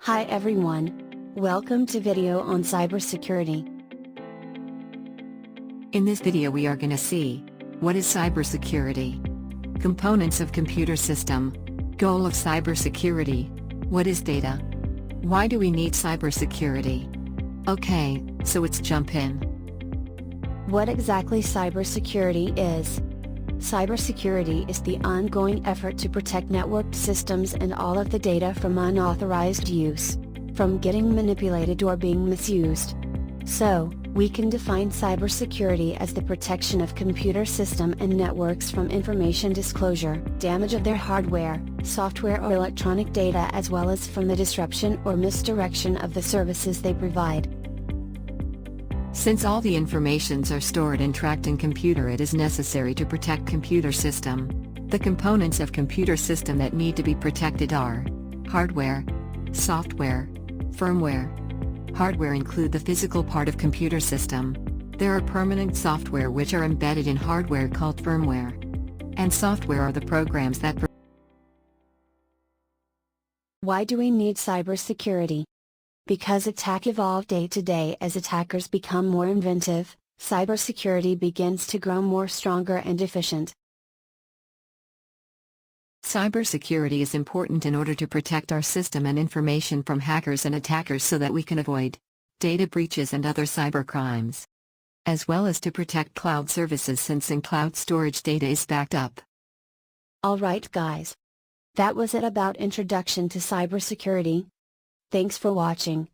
Hi everyone. Welcome to video on cybersecurity. In this video we are gonna see, what is cybersecurity? Components of computer system. Goal of cybersecurity. What is data? Why do we need cybersecurity? Okay, so let's jump in. What exactly cybersecurity is? Cybersecurity is the ongoing effort to protect networked systems and all of the data from unauthorized use, from getting manipulated or being misused. So, we can define cybersecurity as the protection of computer system and networks from information disclosure, damage of their hardware, software or electronic data, as well as from the disruption or misdirection of the services they provide. Since all the informations are stored and tracked in computer, it is necessary to protect computer system. The components of computer system that need to be protected are hardware, software, firmware. Hardware include the physical part of computer system. There are permanent software which are embedded in hardware called firmware. And software are the programs that Why do we need cybersecurity? Because attack evolve day to day as attackers become more inventive, cybersecurity begins to grow more stronger and efficient. Cybersecurity is important in order to protect our system and information from hackers and attackers so that we can avoid data breaches and other cybercrimes. As well as to protect cloud services, since in cloud storage data is backed up. Alright guys. That was it about introduction to cybersecurity. Thanks for watching.